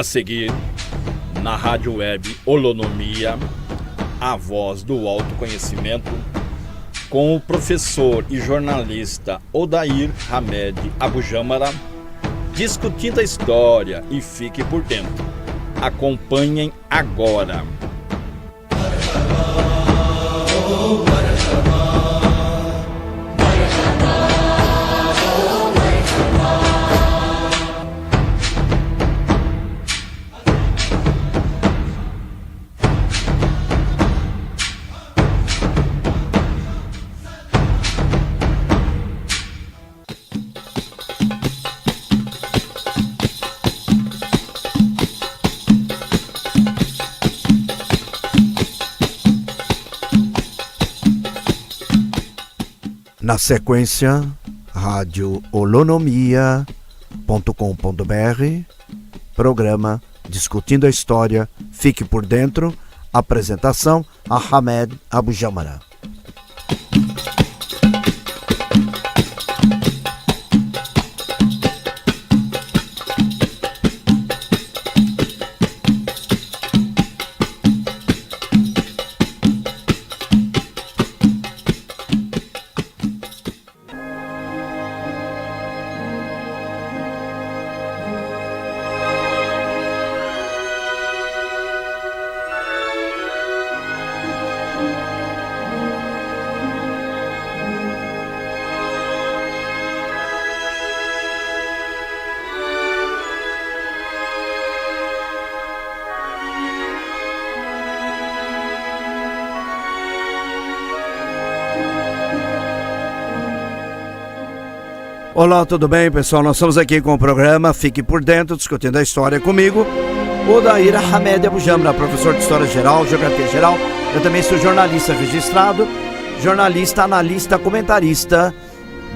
A seguir, na rádio web Holonomia, a voz do autoconhecimento, com o professor e jornalista Odair Hamed Abujamra, discutindo a história e fique por dentro. Acompanhem agora. Na sequência, radioholonomia.com.br, programa Discutindo a História, fique por dentro, apresentação a Hamed Abujamra. Olá, tudo bem, pessoal? Nós estamos aqui com o programa Fique por Dentro, discutindo a história comigo, Odair Hamed Abujamra, professor de História Geral, Geografia Geral. Eu também sou jornalista registrado, jornalista, analista, comentarista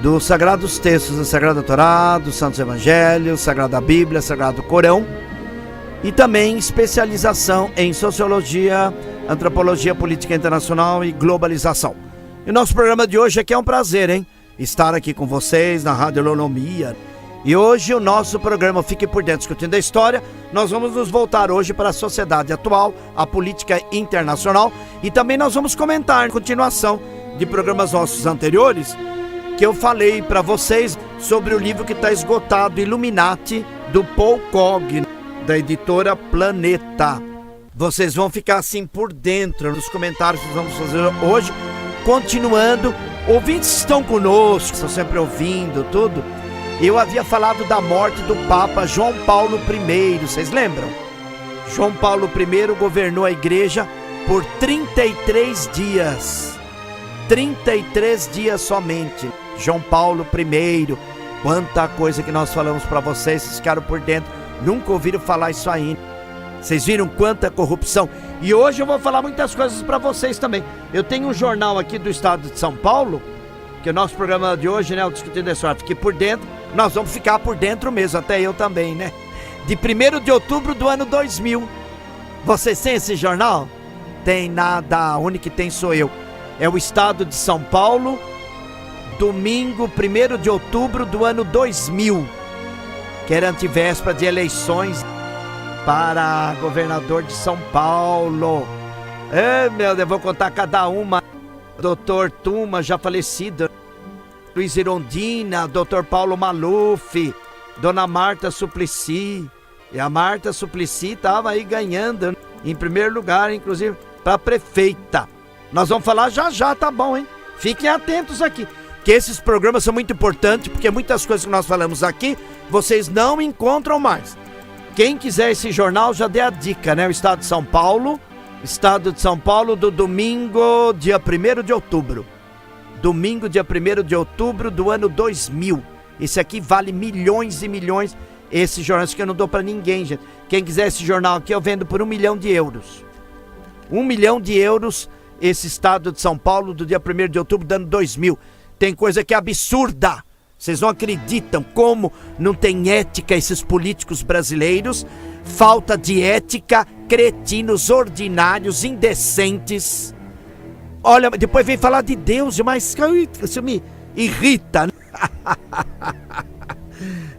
dos Sagrados Textos da Sagrada Torá, dos Santos Evangelhos, Sagrada Bíblia, Sagrado Corão, e também especialização em Sociologia, Antropologia Política Internacional e Globalização. E o nosso programa de hoje aqui é um prazer, hein? Estar aqui com vocês na Rádio Holonomia. E hoje o nosso programa Fique por Dentro, discutindo a história. Nós vamos nos voltar hoje para a sociedade atual, a política internacional, e também nós vamos comentar em continuação de programas nossos anteriores, que eu falei para vocês sobre o livro que está esgotado, Illuminati, do Paul Cogg, da editora Planeta. Vocês vão ficar assim por dentro nos comentários que vamos fazer hoje, continuando. Ouvintes estão conosco, estão sempre ouvindo tudo. Eu havia falado da morte do Papa João Paulo I, vocês lembram? João Paulo I governou a igreja por 33 dias. 33 dias somente. João Paulo I. Quanta coisa que nós falamos para vocês, vocês ficaram por dentro. Nunca ouviram falar isso aí. Vocês viram quanta corrupção? E hoje eu vou falar muitas coisas para vocês também. Eu tenho um jornal aqui do estado de São Paulo, que é o nosso programa de hoje, né? O Discutindo a História, fique por dentro. Nós vamos ficar por dentro mesmo, até eu também, né? De 1º de outubro do ano 2000. Vocês têm esse jornal? Tem nada, a única que tem sou eu. É o estado de São Paulo, domingo 1º de outubro do ano 2000, que era antivéspera de eleições para governador de São Paulo. Meu Deus, vou contar cada uma. Doutor Tuma, já falecido, Luiz Irondina, Doutor Paulo Maluf, Dona Marta Suplicy. E a Marta Suplicy estava aí ganhando em primeiro lugar, inclusive para prefeita. Nós vamos falar já, tá bom, hein? Fiquem atentos aqui, que esses programas são muito importantes, porque muitas coisas que nós falamos aqui, vocês não encontram mais. Quem quiser esse jornal, já dê a dica, né? O Estado de São Paulo do domingo, dia 1º de outubro. Domingo, dia 1º de outubro do ano 2000. Esse aqui vale milhões e milhões. Esse jornal, isso que eu não dou pra ninguém, gente. Quem quiser esse jornal aqui, eu vendo por 1 milhão de euros. 1 milhão de euros, esse Estado de São Paulo, do dia 1º de outubro do ano 2000. Tem coisa que é absurda. Vocês não acreditam como não tem ética esses políticos brasileiros. Falta de ética, cretinos, ordinários, indecentes. Olha, depois vem falar de Deus, mas isso me irrita.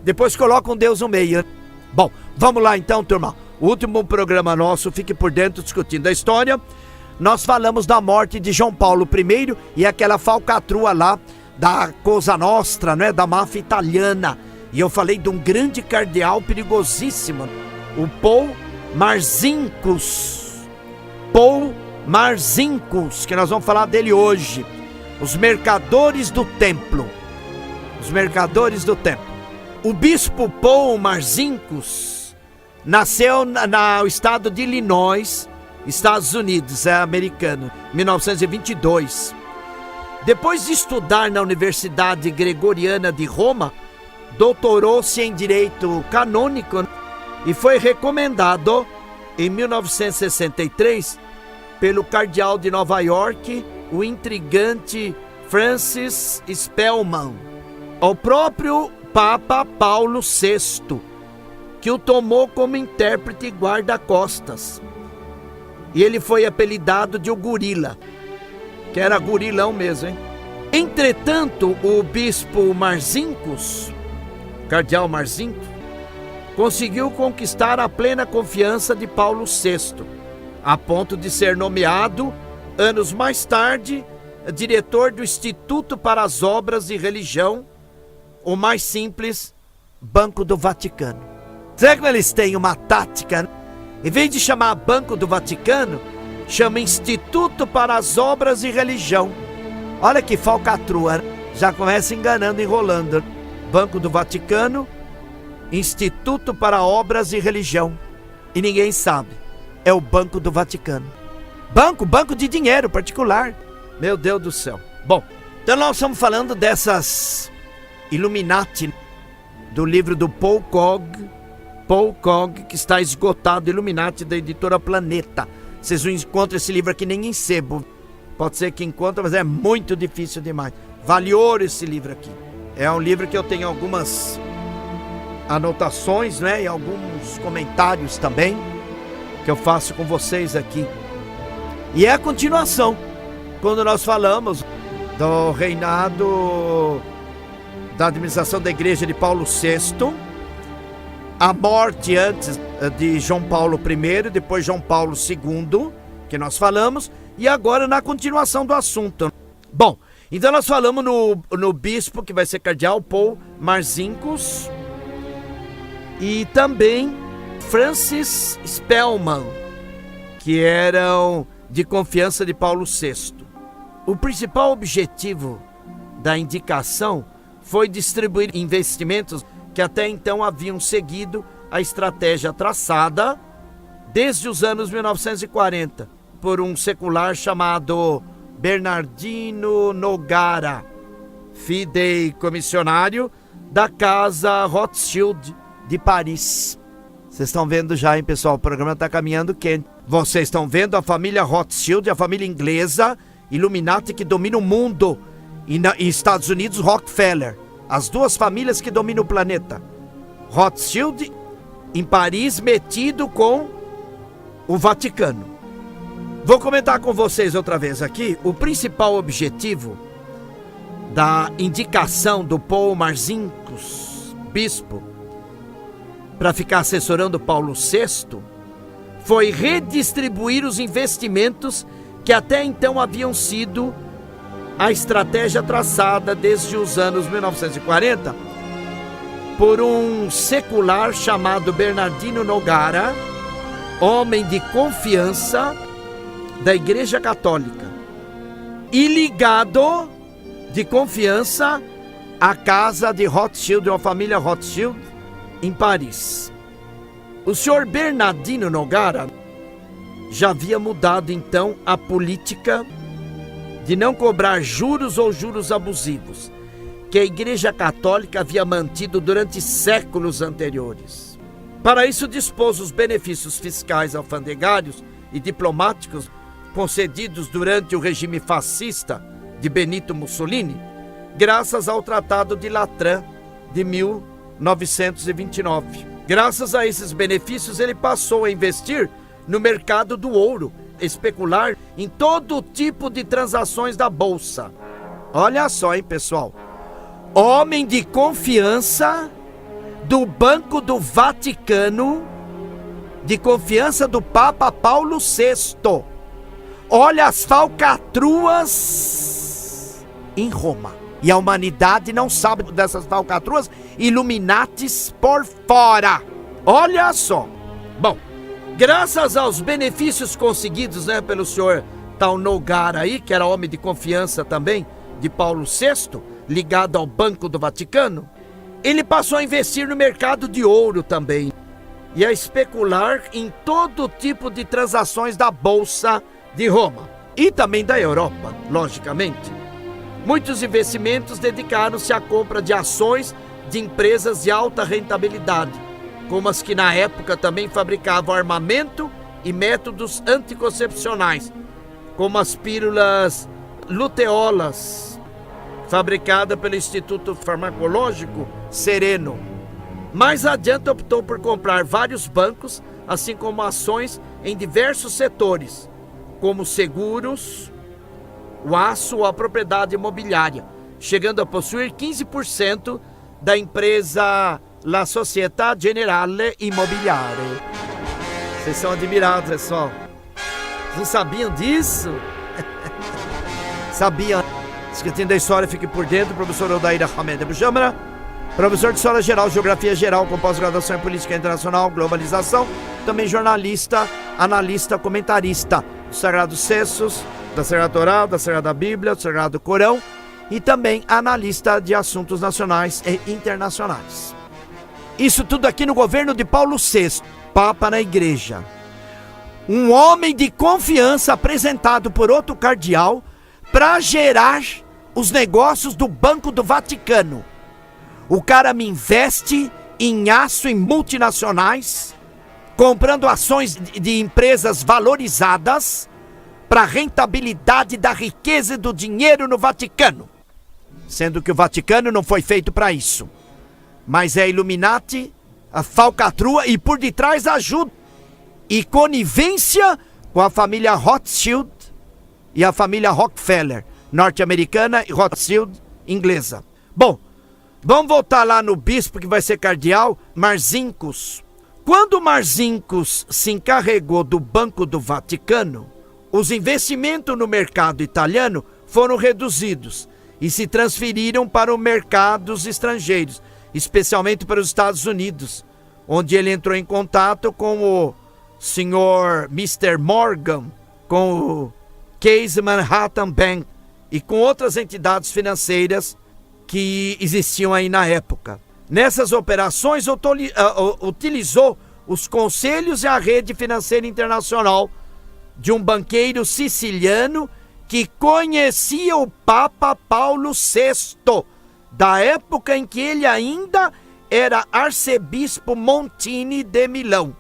Depois colocam Deus no meio. Bom, Vamos lá então, turma. O último programa nosso, Fique por Dentro, discutindo a história. Nós falamos da morte de João Paulo I e aquela falcatrua lá da Cosa Nostra, né, da máfia italiana. E eu falei de um grande cardeal perigosíssimo, o Paul Marcinkus. Paul Marcinkus, que nós vamos falar dele hoje. Os mercadores do templo. Os mercadores do templo. O bispo Paul Marcinkus nasceu no estado de Illinois, Estados Unidos, é americano, 1922. Depois de estudar na Universidade Gregoriana de Roma, doutorou-se em Direito Canônico e foi recomendado em 1963 pelo cardeal de Nova York, o intrigante Francis Spellman, ao próprio Papa Paulo VI, que o tomou como intérprete e guarda-costas. E ele foi apelidado de o Gorila, que era gorilão mesmo, hein? Entretanto, o bispo Marcinkus, cardeal Marcinkus, conseguiu conquistar a plena confiança de Paulo VI, a ponto de ser nomeado, anos mais tarde, diretor do Instituto para as Obras de Religião, o mais simples, Banco do Vaticano. Será que eles têm uma tática? Em vez de chamar Banco do Vaticano, chama Instituto para as Obras de Religião. Olha que falcatrua, já começa enganando, enrolando. Banco do Vaticano, Instituto para Obras de Religião. E ninguém sabe, é o Banco do Vaticano. Banco de dinheiro particular. Meu Deus do céu. Bom, então nós estamos falando dessas Illuminati, do livro do Paul Cog, que está esgotado, Illuminati, da editora Planeta. Vocês não encontram esse livro aqui nem em sebo. Pode ser que encontre, mas é muito difícil demais. Vale ouro esse livro aqui. É um livro que eu tenho algumas anotações, né, e alguns comentários também, que eu faço com vocês aqui. E é a continuação, quando nós falamos do reinado da administração da igreja de Paulo VI, a morte antes de João Paulo I, depois João Paulo II, que nós falamos, e agora na continuação do assunto. Bom, então nós falamos no bispo, que vai ser cardeal Paul Marcinkus, e também Francis Spellman, que eram de confiança de Paulo VI. O principal objetivo da indicação foi distribuir investimentos que até então haviam seguido a estratégia traçada desde os anos 1940 por um secular chamado Bernardino Nogara, fideicomissionário da Casa Rothschild de Paris. Vocês estão vendo já, hein, pessoal? O programa está caminhando quente. Vocês estão vendo a família Rothschild, a família inglesa, Illuminati, que domina o mundo. E nos Estados Unidos, Rockefeller. As duas famílias que dominam o planeta. Rothschild, em Paris, metido com o Vaticano. Vou comentar com vocês outra vez aqui. O principal objetivo da indicação do Paul Marcinkus, bispo, para ficar assessorando Paulo VI, foi redistribuir os investimentos que até então haviam sido a estratégia traçada desde os anos 1940 por um secular chamado Bernardino Nogara, homem de confiança da Igreja Católica e ligado de confiança à casa de Rothschild, a família Rothschild, em Paris. O senhor Bernardino Nogara já havia mudado então a política de não cobrar juros ou juros abusivos, que a Igreja Católica havia mantido durante séculos anteriores. Para isso, dispôs os benefícios fiscais alfandegários e diplomáticos concedidos durante o regime fascista de Benito Mussolini, graças ao Tratado de Latran de 1929. Graças a esses benefícios, ele passou a investir no mercado do ouro, especular em todo tipo de transações da bolsa. Olha só, hein, pessoal? Homem de confiança do Banco do Vaticano de confiança do Papa Paulo VI. Olha as falcatruas em Roma. E a humanidade não sabe dessas falcatruas, Illuminatis por fora. Olha só. Bom, graças aos benefícios conseguidos, pelo senhor tal Nogar aí, que era homem de confiança também de Paulo VI, ligado ao Banco do Vaticano, ele passou a investir no mercado de ouro também e a especular em todo tipo de transações da Bolsa de Roma e também da Europa, logicamente. Muitos investimentos dedicaram-se à compra de ações de empresas de alta rentabilidade, como as que na época também fabricavam armamento e métodos anticoncepcionais, como as pílulas luteolas, fabricada pelo Instituto Farmacológico Sereno. Mais adiante optou por comprar vários bancos, assim como ações em diversos setores, como seguros, o aço ou a propriedade imobiliária, chegando a possuir 15% da empresa La Società Generale Immobiliare. Vocês são admirados, pessoal. Não sabiam disso? Sabiam. Discutindo a história, fique por dentro. Professor Odair Hamed Abujamra, professor de História Geral, Geografia Geral, com pós-graduação em Política Internacional, Globalização, também jornalista, analista, comentarista dos Sagrados Textos, da Sagrada Torá, da Sagrada Bíblia, do Sagrado Corão, e também analista de assuntos nacionais e internacionais. Isso tudo aqui no governo de Paulo VI, Papa na Igreja. Um homem de confiança apresentado por outro cardeal para gerar os negócios do Banco do Vaticano. O cara me investe em aço em multinacionais, comprando ações de empresas valorizadas para a rentabilidade da riqueza e do dinheiro no Vaticano. Sendo que o Vaticano não foi feito para isso. Mas é Illuminati, a falcatrua e por detrás ajuda e conivência com a família Rothschild e a família Rockefeller, norte-americana, e Rothschild, inglesa. Bom, vamos voltar lá no bispo que vai ser cardeal, Marcinkus. Quando Marcinkus se encarregou do Banco do Vaticano, os investimentos no mercado italiano foram reduzidos e se transferiram para os mercados estrangeiros, especialmente para os Estados Unidos, onde ele entrou em contato com o senhor Mr. Morgan, com o Case Manhattan Bank e com outras entidades financeiras que existiam aí na época. Nessas operações, utilizou os conselhos e a rede financeira internacional de um banqueiro siciliano que conhecia o Papa Paulo VI, da época em que ele ainda era arcebispo Montini de Milão.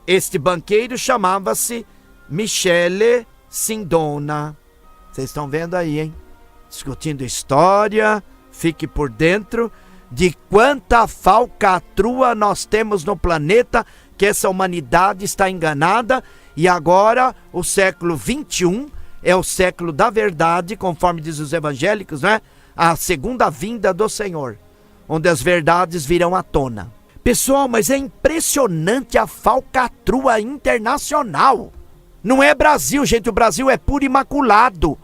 Este banqueiro chamava-se Michele Sindona. Vocês estão vendo aí, hein? Discutindo história, fique por dentro de quanta falcatrua nós temos no planeta, que essa humanidade está enganada, e agora o século 21 é o século da verdade, conforme diz os evangélicos, né? A segunda vinda do Senhor, onde as verdades virão à tona. Pessoal, mas é impressionante a falcatrua internacional. Não é Brasil, gente, o Brasil é puro imaculado,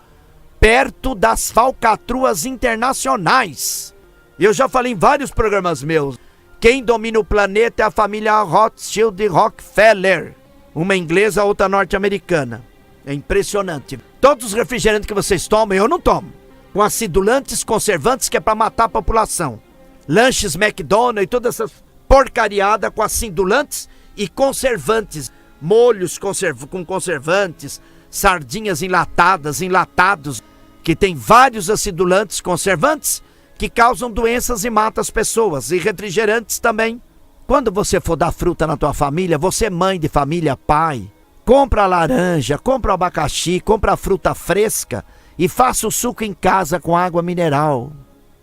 perto das falcatruas internacionais. Eu já falei em vários programas meus, quem domina o planeta é a família Rothschild e Rockefeller, uma inglesa, outra norte-americana. É impressionante. Todos os refrigerantes que vocês tomam, eu não tomo, com acidulantes, conservantes, que é para matar a população. Lanches McDonald's e toda essa porcariada com acidulantes e conservantes. Molhos com conservantes, sardinhas enlatados, que tem vários acidulantes, conservantes, que causam doenças e matam as pessoas. E refrigerantes também. Quando você for dar fruta na tua família, você mãe de família, pai, compra laranja, compra abacaxi, compra fruta fresca e faça o suco em casa com água mineral.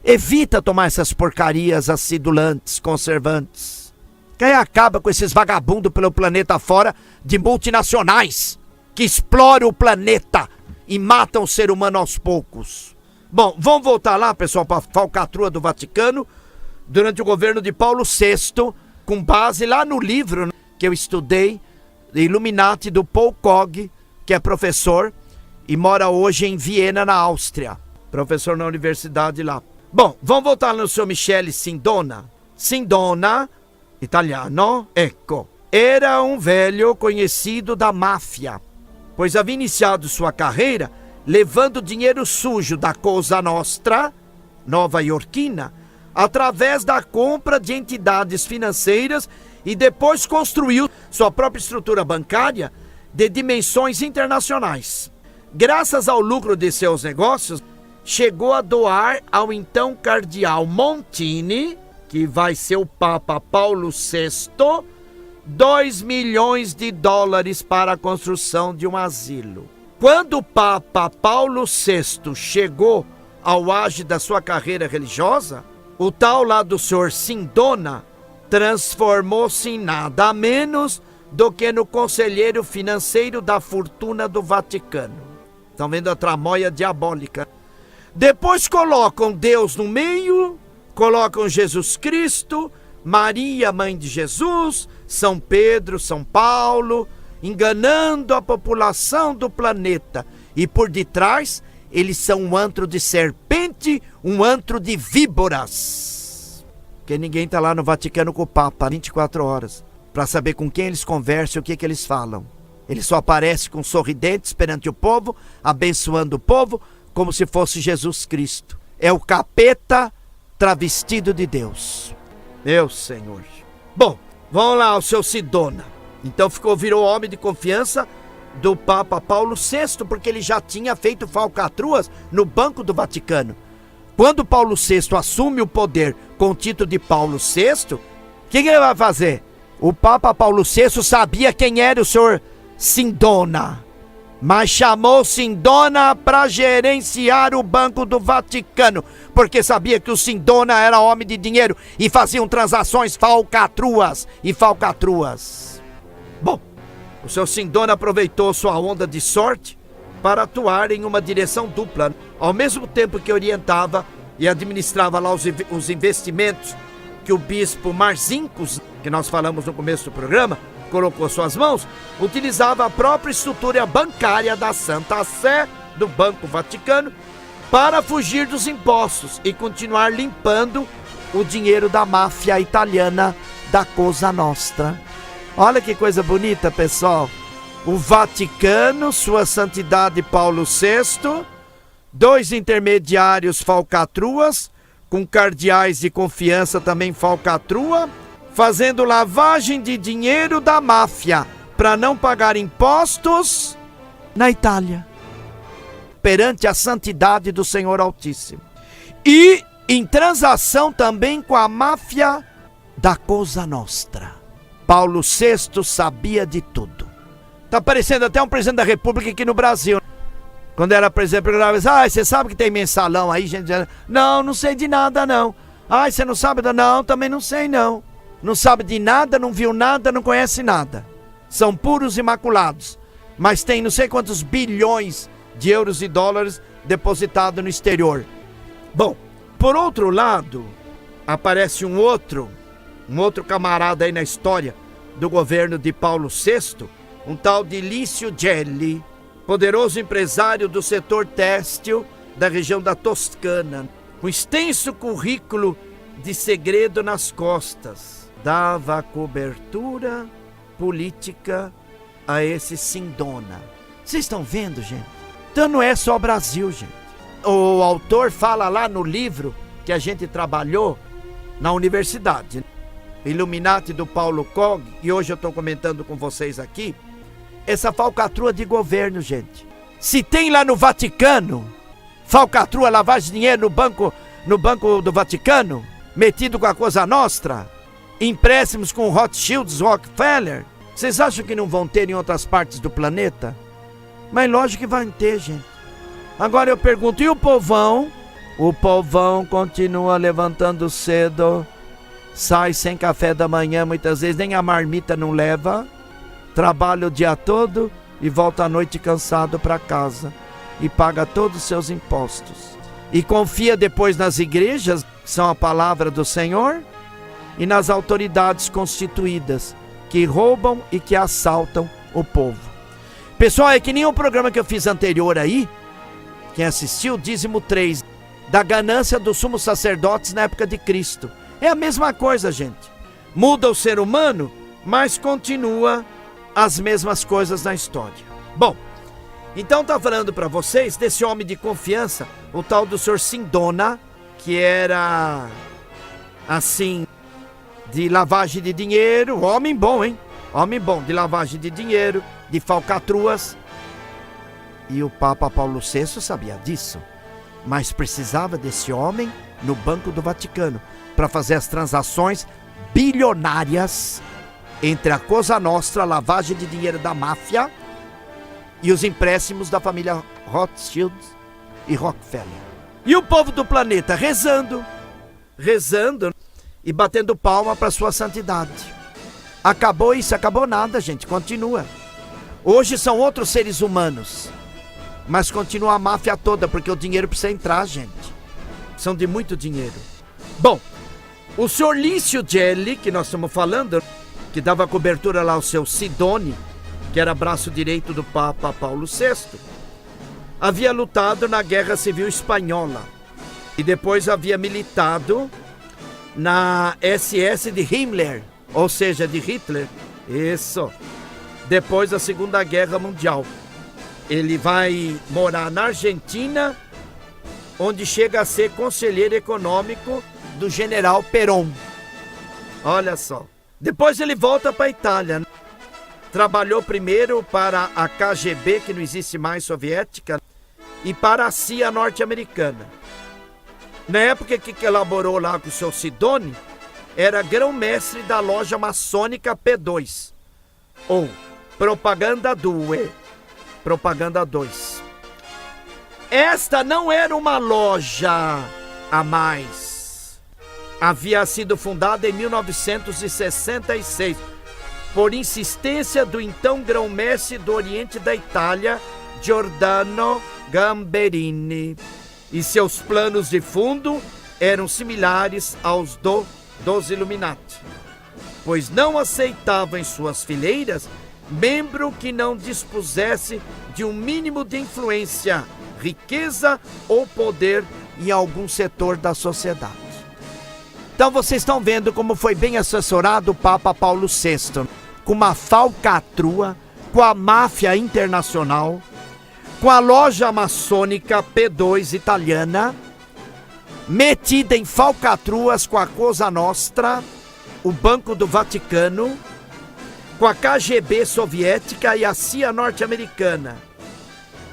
Evita tomar essas porcarias acidulantes, conservantes. Que aí acaba com esses vagabundos pelo planeta fora de multinacionais que exploram o planeta e matam o ser humano aos poucos. Bom, vamos voltar lá, pessoal, para a falcatrua do Vaticano durante o governo de Paulo VI, com base lá no livro que eu estudei, Illuminati do Paul Kog, que é professor e mora hoje em Viena, na Áustria. Professor na universidade lá. Bom, vamos voltar no seu Michele Sindona. Sindona, italiano, ecco, era um velho conhecido da máfia, pois havia iniciado sua carreira levando dinheiro sujo da Cosa Nostra, nova-iorquina, através da compra de entidades financeiras e depois construiu sua própria estrutura bancária de dimensões internacionais. Graças ao lucro de seus negócios, chegou a doar ao então cardeal Montini, que vai ser o Papa Paulo VI, 2 milhões de dólares para a construção de um asilo. Quando o Papa Paulo VI chegou ao auge da sua carreira religiosa, o tal lá do senhor Sindona transformou-se em nada menos do que no conselheiro financeiro da fortuna do Vaticano. Estão vendo a tramóia diabólica? Depois colocam Deus no meio, colocam Jesus Cristo, Maria, mãe de Jesus, São Pedro, São Paulo, enganando a população do planeta. E por detrás, eles são um antro de serpente, um antro de víboras. Porque ninguém está lá no Vaticano com o Papa 24 horas para saber com quem eles conversam e o que eles falam. Ele só aparece com sorridentes perante o povo, abençoando o povo, como se fosse Jesus Cristo. É o capeta travestido de Deus. Meu Senhor. Bom, vamos lá, o seu Sindona. Então virou homem de confiança do Papa Paulo VI, porque ele já tinha feito falcatruas no Banco do Vaticano. Quando Paulo VI assume o poder com o título de Paulo VI, o que ele vai fazer? O Papa Paulo VI sabia quem era o senhor Sindona, mas chamou Sindona para gerenciar o Banco do Vaticano, porque sabia que o Sindona era homem de dinheiro e faziam transações falcatruas e falcatruas. Bom, o seu Sindona aproveitou sua onda de sorte para atuar em uma direção dupla, ao mesmo tempo que orientava e administrava lá os investimentos que o bispo Marcinkus, que nós falamos no começo do programa, colocou suas mãos, utilizava a própria estrutura bancária da Santa Sé, do Banco Vaticano, para fugir dos impostos e continuar limpando o dinheiro da máfia italiana da Cosa Nostra. Olha que coisa bonita, pessoal. O Vaticano, sua santidade Paulo VI, 2 intermediários falcatruas, com cardeais de confiança também falcatrua, fazendo lavagem de dinheiro da máfia para não pagar impostos na Itália, perante a santidade do Senhor Altíssimo. E em transação também com a máfia da Cosa Nostra. Paulo VI sabia de tudo. Está parecendo até um presidente da República aqui no Brasil. Quando era presidente, você sabe que tem mensalão aí, gente? Não sei de nada, não. Você não sabe? Não, também não sei, não. Não sabe de nada, não viu nada, não conhece nada. São puros imaculados. Mas tem não sei quantos bilhões de euros e dólares depositados no exterior. Bom, por outro lado, aparece um outro camarada aí na história do governo de Paulo VI, um tal de Licio Gelli, poderoso empresário do setor têxtil da região da Toscana, com extenso currículo de segredo nas costas. Dava cobertura política a esse Sindona. Vocês estão vendo, gente? Então não é só Brasil, gente. O autor fala lá no livro que a gente trabalhou na universidade, Illuminati do Paulo Kog, e hoje eu estou comentando com vocês aqui, essa falcatrua de governo, gente. Se tem lá no Vaticano, falcatrua, lavagem de dinheiro no banco do Vaticano, metido com a Cosa Nostra, empréstimos com Rothschilds, Rockefeller, vocês acham que não vão ter em outras partes do planeta? Mas lógico que vai ter, gente. Agora eu pergunto, e o povão? O povão continua levantando cedo, sai sem café da manhã, muitas vezes nem a marmita não leva, trabalha o dia todo e volta à noite cansado para casa e paga todos os seus impostos. E confia depois nas igrejas, que são a palavra do Senhor, e nas autoridades constituídas, que roubam e que assaltam o povo. Pessoal, é que nem o programa que eu fiz anterior aí, quem assistiu, dízimo 3, da ganância dos sumos sacerdotes na época de Cristo. É a mesma coisa, gente. Muda o ser humano, mas continua as mesmas coisas na história. Bom, então tá falando para vocês desse homem de confiança, o tal do senhor Sindona, que era assim, de lavagem de dinheiro, homem bom, hein? Homem bom, de lavagem de dinheiro, de falcatruas. E o Papa Paulo VI sabia disso, mas precisava desse homem no Banco do Vaticano para fazer as transações bilionárias entre a Cosa Nostra, a lavagem de dinheiro da máfia, e os empréstimos da família Rothschild e Rockefeller. E o povo do planeta rezando e batendo palma para sua santidade. Acabou isso? Acabou nada, gente, continua. Hoje são outros seres humanos, mas continua a máfia toda, porque o dinheiro precisa entrar, gente. São de muito dinheiro. Bom, o senhor Lício Gelli, que nós estamos falando, que dava cobertura lá ao seu Sidone, que era braço direito do Papa Paulo VI, havia lutado na Guerra Civil Espanhola e depois havia militado na SS de Himmler, ou seja, de Hitler. Isso. Depois da Segunda Guerra Mundial. Ele vai morar na Argentina, onde chega a ser conselheiro econômico do general Perón. Olha só. Depois ele volta para a Itália. Trabalhou primeiro para a KGB, que não existe mais, soviética, e para a CIA norte-americana. Na época que elaborou lá com o seu Sidone, era grão-mestre da loja maçônica P2, ou Propaganda 2. Propaganda 2. Esta não era uma loja a mais. Havia sido fundada em 1966, por insistência do então grão-mestre do Oriente da Itália, Giordano Gamberini. E seus planos de fundo eram similares aos dos Illuminati, pois não aceitavam em suas fileiras membro que não dispusesse de um mínimo de influência, riqueza ou poder em algum setor da sociedade. Então vocês estão vendo como foi bem assessorado o Papa Paulo VI, com uma falcatrua, com a máfia internacional, com a loja maçônica P2 italiana, metida em falcatruas com a Cosa Nostra, o Banco do Vaticano, com a KGB soviética e a CIA norte-americana.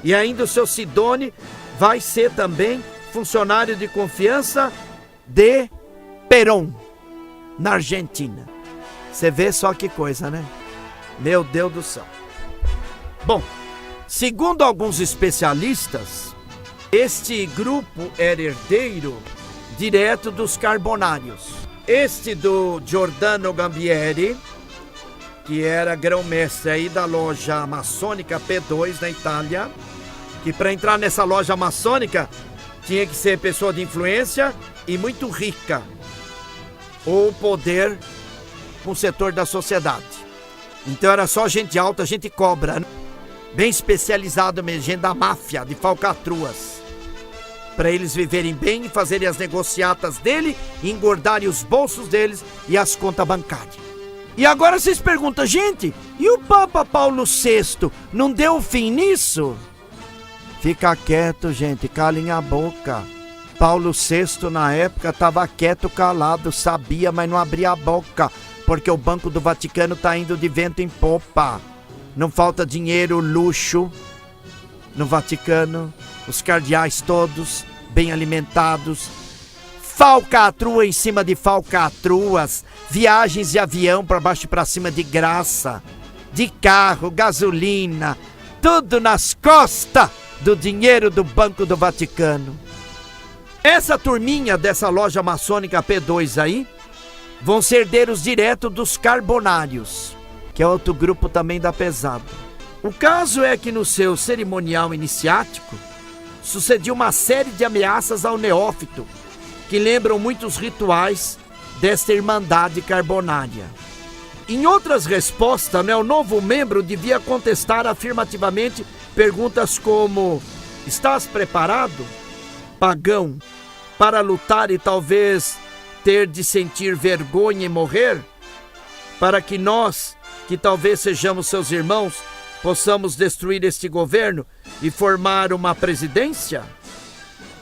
E ainda o seu Sidone vai ser também funcionário de confiança de Perón, na Argentina. Você vê só que coisa, né? Meu Deus do céu. Bom, segundo alguns especialistas, este grupo era herdeiro direto dos Carbonários. Este do Giordano Gambieri, que era grão-mestre aí da loja maçônica P2 na Itália, que para entrar nessa loja maçônica tinha que ser pessoa de influência e muito rica, ou poder com o setor da sociedade. Então era só gente alta, gente cobra, né? Bem especializado mesmo, gente da máfia, de falcatruas, para eles viverem bem e fazerem as negociatas dele, e engordarem os bolsos deles e as contas bancárias. E agora vocês perguntam, gente, e o Papa Paulo VI não deu fim nisso? Fica quieto, gente, calem a boca. Paulo VI na época estava quieto, calado, sabia, mas não abria a boca, porque o Banco do Vaticano está indo de vento em popa. Não falta dinheiro, luxo no Vaticano, os cardeais todos bem alimentados, falcatrua em cima de falcatruas, viagens de avião para baixo e para cima de graça, de carro, gasolina, tudo nas costas do dinheiro do Banco do Vaticano. Essa turminha dessa loja maçônica P2 aí vão ser herdeiros direto dos Carbonários, que é outro grupo também da pesada. O caso é que no seu cerimonial iniciático sucediu uma série de ameaças ao neófito, que lembram muitos rituais desta Irmandade Carbonária. Em outras respostas, o novo membro devia contestar afirmativamente perguntas como: estás preparado, pagão, para lutar e talvez ter de sentir vergonha e morrer? Para que nós, que talvez sejamos seus irmãos, possamos destruir este governo e formar uma presidência?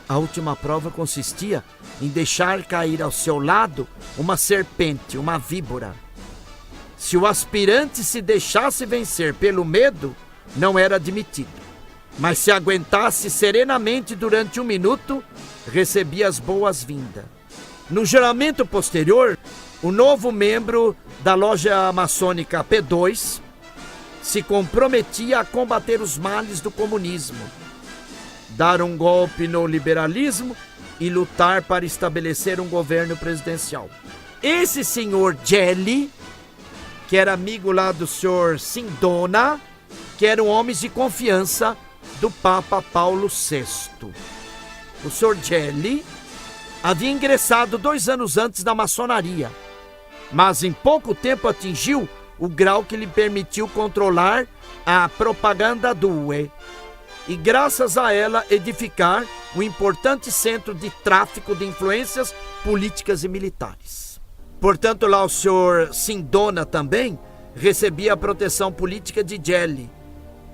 A última prova consistia em deixar cair ao seu lado uma serpente, uma víbora. Se o aspirante se deixasse vencer pelo medo, não era admitido. Mas se aguentasse serenamente durante 1 minuto, recebia as boas-vindas. No juramento posterior, o novo membro da loja maçônica P2 se comprometia a combater os males do comunismo, dar um golpe no liberalismo e lutar para estabelecer um governo presidencial. Esse senhor Gelli, que era amigo lá do senhor Sindona, que eram homens de confiança do Papa Paulo VI. O senhor Gelli havia ingressado 2 anos antes na maçonaria, mas em pouco tempo atingiu o grau que lhe permitiu controlar a propaganda Due e, graças a ela, edificar um importante centro de tráfico de influências políticas e militares. Portanto, lá o senhor Sindona também recebia a proteção política de Gelli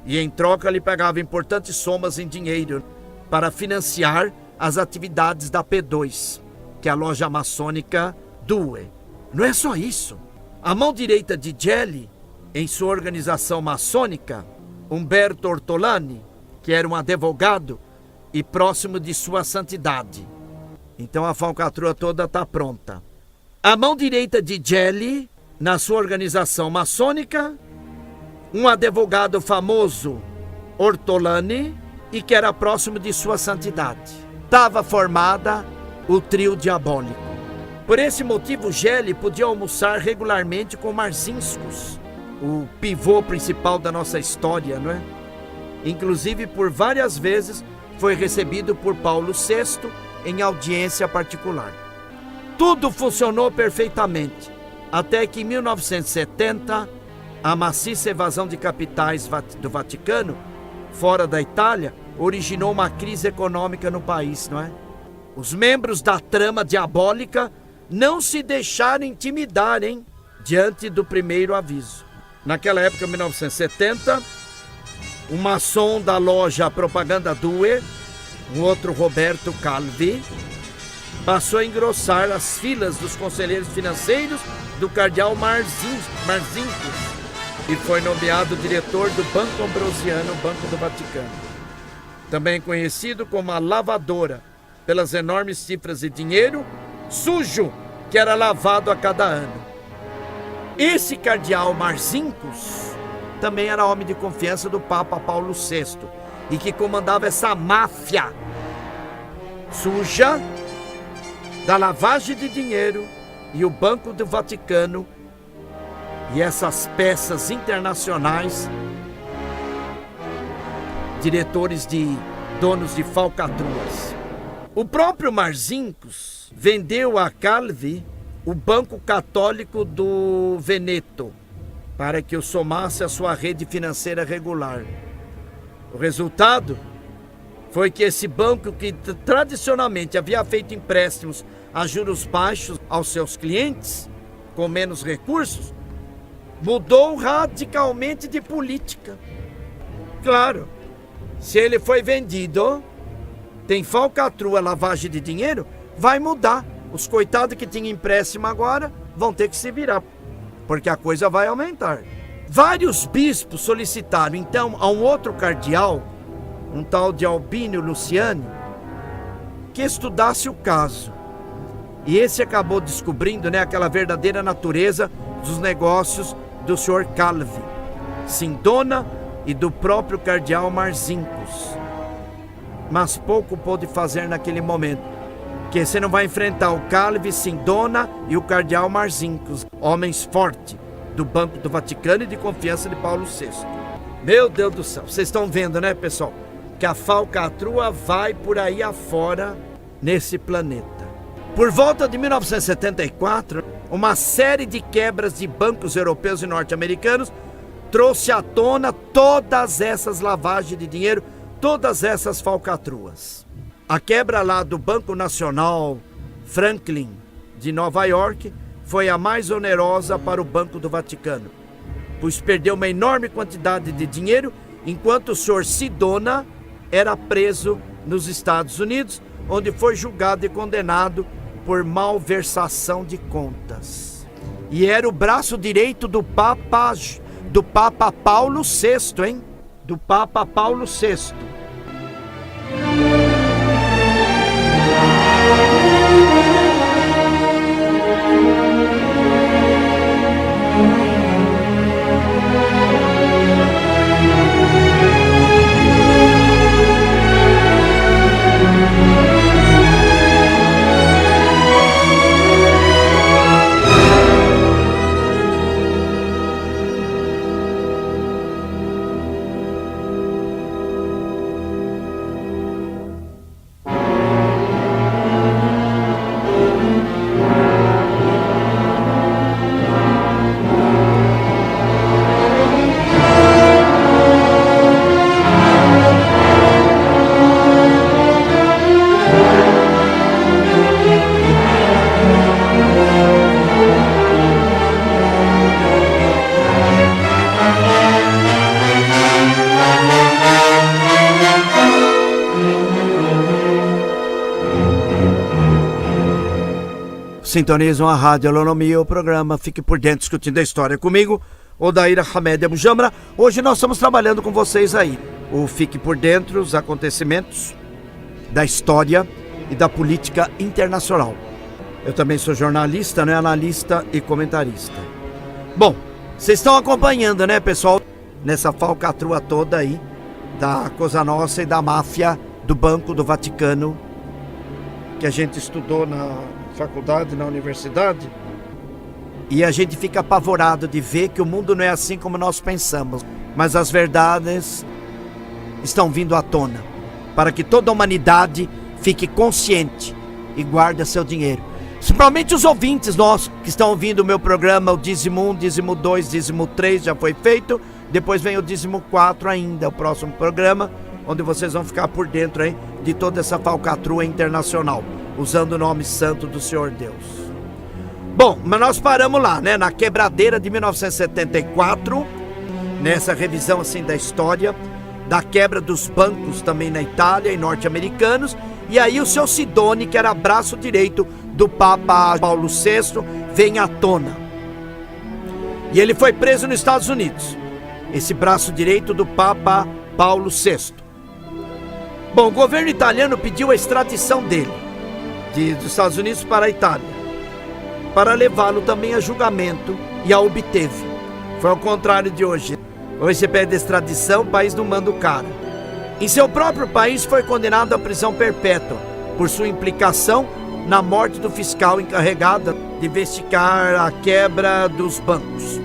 e, em troca, lhe pagava importantes somas em dinheiro para financiar as atividades da P2, que é a loja maçônica Due. Não é só isso. A mão direita de Gelli, em sua organização maçônica, Umberto Ortolani, que era um advogado e próximo de sua santidade. Então a falcatrua toda está pronta. A mão direita de Gelli, na sua organização maçônica, um advogado famoso, Ortolani, e que era próximo de sua santidade. Estava formada o trio diabólico. Por esse motivo, Gelli podia almoçar regularmente com Marcinkus, o pivô principal da nossa história, não é? Inclusive, por várias vezes, foi recebido por Paulo VI em audiência particular. Tudo funcionou perfeitamente, até que em 1970, a maciça evasão de capitais do Vaticano, fora da Itália, originou uma crise econômica no país, não é? Os membros da trama diabólica não se deixaram intimidar, diante do primeiro aviso. Naquela época, 1970, um maçom da loja Propaganda Due, um outro Roberto Calvi, passou a engrossar as filas dos conselheiros financeiros do cardeal Marcinkus e foi nomeado diretor do Banco Ambrosiano, Banco do Vaticano. Também conhecido como a lavadora, pelas enormes cifras de dinheiro sujo que era lavado a cada ano. Esse cardeal Marcinkus também era homem de confiança do Papa Paulo VI e que comandava essa máfia suja da lavagem de dinheiro e o Banco do Vaticano e essas peças internacionais, diretores de donos de falcatruas. O próprio Marcinkus vendeu a Calvi o Banco Católico do Veneto para que o somasse à sua rede financeira regular. O resultado foi que esse banco, que tradicionalmente havia feito empréstimos a juros baixos aos seus clientes, com menos recursos, mudou radicalmente de política. Claro, se ele foi vendido, tem falcatrua, lavagem de dinheiro, vai mudar. Os coitados que tinham empréstimo agora vão ter que se virar, porque a coisa vai aumentar. Vários bispos solicitaram então a um outro cardeal, um tal de Albino Luciani, que estudasse o caso. E esse acabou descobrindo, aquela verdadeira natureza dos negócios do senhor Calvi, Sindona e do próprio cardeal Marcinkus. Mas pouco pôde fazer naquele momento, porque você não vai enfrentar o Calvi, Sindona e o cardeal Marcinkus, homens fortes do Banco do Vaticano e de confiança de Paulo VI. Meu Deus do céu, vocês estão vendo, pessoal, que a falcatrua vai por aí afora nesse planeta. Por volta de 1974, uma série de quebras de bancos europeus e norte-americanos trouxe à tona todas essas lavagens de dinheiro, todas essas falcatruas. A quebra lá do Banco Nacional Franklin de Nova York foi a mais onerosa para o Banco do Vaticano, pois perdeu uma enorme quantidade de dinheiro, enquanto o senhor Sidona era preso nos Estados Unidos, onde foi julgado e condenado por malversação de contas. E era o braço direito do Papa Paulo VI, hein? Do Papa Paulo VI. Sintonizam a Rádio Olonomia, o programa Fique por Dentro, discutindo a história comigo, Odair Hamed Abujamra. Hoje nós estamos trabalhando com vocês aí, o Fique por Dentro, os acontecimentos da história e da política internacional. Eu também sou jornalista, né, analista e comentarista. Bom, vocês estão acompanhando, né, pessoal, nessa falcatrua toda aí, da Cosa Nostra e da máfia do Banco do Vaticano, que a gente estudou na faculdade, na universidade, e a gente fica apavorado de ver que o mundo não é assim como nós pensamos, mas as verdades estão vindo à tona, para que toda a humanidade fique consciente e guarde seu dinheiro. Principalmente os ouvintes nossos que estão ouvindo o meu programa, o dízimo 1, dízimo 2, dízimo 3 já foi feito, depois vem o dízimo 4 ainda, o próximo programa, onde vocês vão ficar por dentro aí de toda essa falcatrua internacional, usando o nome santo do Senhor Deus. Bom, mas nós paramos lá, né, na quebradeira de 1974, nessa revisão assim da história, da quebra dos bancos também na Itália e norte-americanos, e aí o seu Sidone, que era braço direito do Papa Paulo VI, vem à tona. E ele foi preso nos Estados Unidos, esse braço direito do Papa Paulo VI. Bom, o governo italiano pediu a extradição dele dos Estados Unidos para a Itália, para levá-lo também a julgamento, e a obteve. Foi ao contrário de hoje. Hoje você pede extradição, o país não manda o cara. Em seu próprio país foi condenado à prisão perpétua por sua implicação na morte do fiscal encarregado de investigar a quebra dos bancos,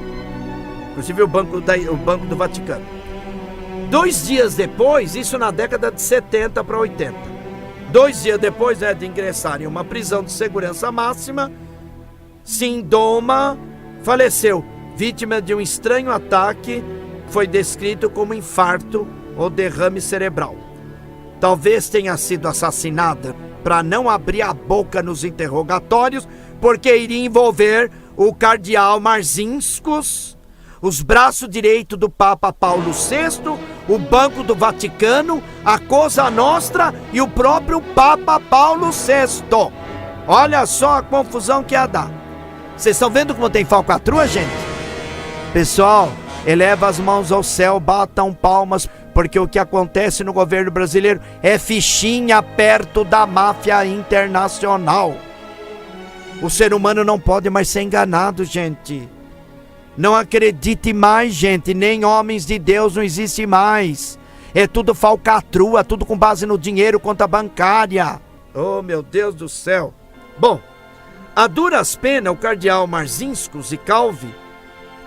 inclusive o Banco do Vaticano. 2 dias depois, isso na década de 70 para 80, 2 dias depois, né, de ingressar em uma prisão de segurança máxima, Sidona faleceu, vítima de um estranho ataque, foi descrito como infarto ou derrame cerebral. Talvez tenha sido assassinada para não abrir a boca nos interrogatórios, porque iria envolver o cardeal Marcinkus, os braços direitos do Papa Paulo VI, o Banco do Vaticano, a Cosa Nostra e o próprio Papa Paulo VI. Olha só a confusão que ia dar. Vocês estão vendo como tem falcatrua, gente? Pessoal, eleva as mãos ao céu, batam palmas, porque o que acontece no governo brasileiro é fichinha perto da máfia internacional. O ser humano não pode mais ser enganado, gente. Não acredite mais, gente, nem homens de Deus não existe mais. É tudo falcatrua, tudo com base no dinheiro, conta bancária. Oh, meu Deus do céu. Bom, a duras penas, o cardeal Marcinkus e Calvi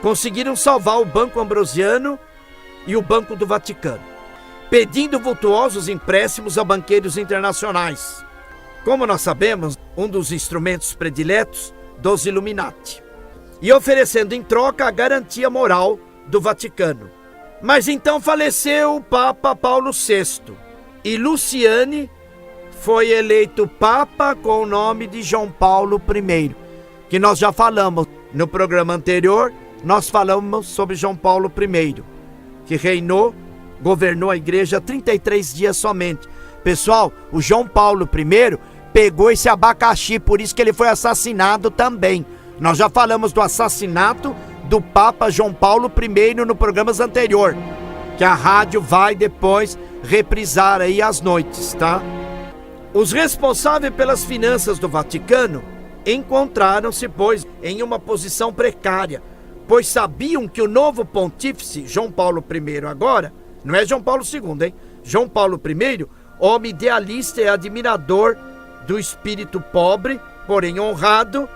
conseguiram salvar o Banco Ambrosiano e o Banco do Vaticano, pedindo vultuosos empréstimos a banqueiros internacionais. como nós sabemos, um dos instrumentos prediletos dos Illuminati, e oferecendo em troca a garantia moral do Vaticano. Mas então faleceu o Papa Paulo VI, e Luciani foi eleito Papa com o nome de João Paulo I, que nós já falamos no programa anterior. Nós falamos sobre João Paulo I, que governou a igreja 33 dias somente. Pessoal, o João Paulo I pegou esse abacaxi, por isso que ele foi assassinado também. Nós já falamos do assassinato do Papa João Paulo I no programas anterior, que a rádio vai depois reprisar aí às noites, tá? Os responsáveis pelas finanças do Vaticano encontraram-se, pois, em uma posição precária, pois sabiam que o novo pontífice, João Paulo I agora, não é João Paulo II, hein? João Paulo I, homem idealista e admirador do espírito pobre, porém honrado,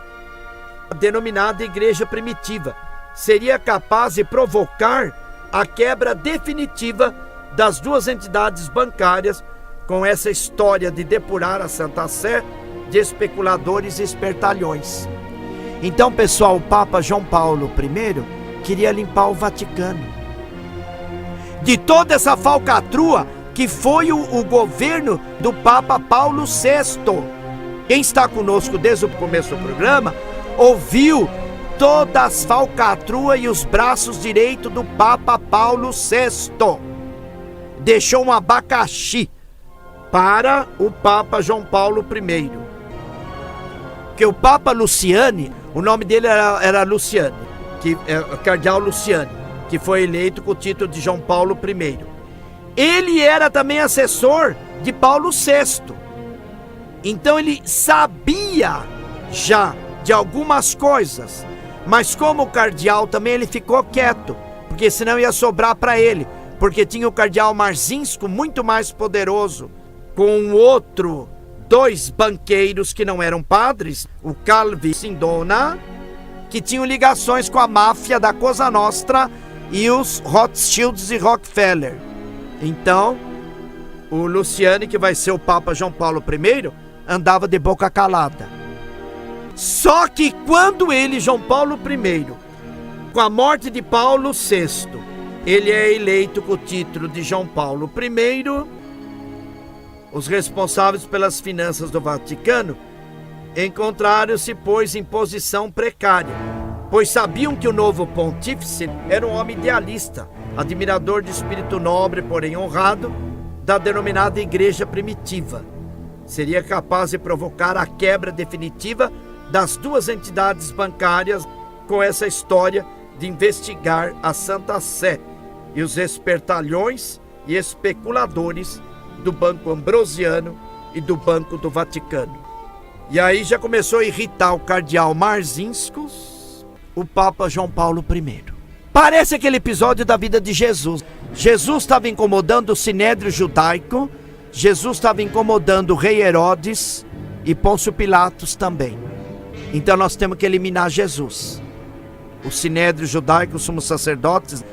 a denominada Igreja Primitiva, seria capaz de provocar a quebra definitiva das duas entidades bancárias, com essa história de depurar a Santa Sé de especuladores e espertalhões. Então, pessoal, o Papa João Paulo I queria limpar o Vaticano de toda essa falcatrua que foi o governo do Papa Paulo VI. Quem está conosco desde o começo do programa ouviu todas as falcatruas e os braços direitos do Papa Paulo VI. Deixou um abacaxi para o Papa João Paulo I. Que o Papa Luciani, o nome dele era Luciani, que é o cardeal Luciani, que foi eleito com o título de João Paulo I. Ele era também assessor de Paulo VI. Então ele sabia já de algumas coisas, mas como cardeal também ele ficou quieto, porque senão ia sobrar para ele, porque tinha o cardeal Marzinsko muito mais poderoso, com dois banqueiros que não eram padres, o Calvi e Sindona, que tinham ligações com a máfia da Cosa Nostra e os Rothschilds e Rockefeller. Então, o Luciani, que vai ser o Papa João Paulo I, andava de boca calada. Só que quando ele, João Paulo I, com a morte de Paulo VI, ele é eleito com o título de João Paulo I, os responsáveis pelas finanças do Vaticano encontraram-se, pois, em posição precária, pois sabiam que o novo pontífice era um homem idealista, admirador de espírito nobre, porém honrado, da denominada Igreja Primitiva. Seria capaz de provocar a quebra definitiva das duas entidades bancárias, com essa história de investigar a Santa Sé e os espertalhões e especuladores do Banco Ambrosiano e do Banco do Vaticano. E aí já começou a irritar o cardeal Marzinsko, o Papa João Paulo I. Parece aquele episódio da vida de Jesus. Jesus estava incomodando o sinédrio judaico, Jesus estava incomodando o rei Herodes e Pôncio Pilatos também. Então nós temos que eliminar Jesus. O sinédrio judaico, os sumos sacerdotes,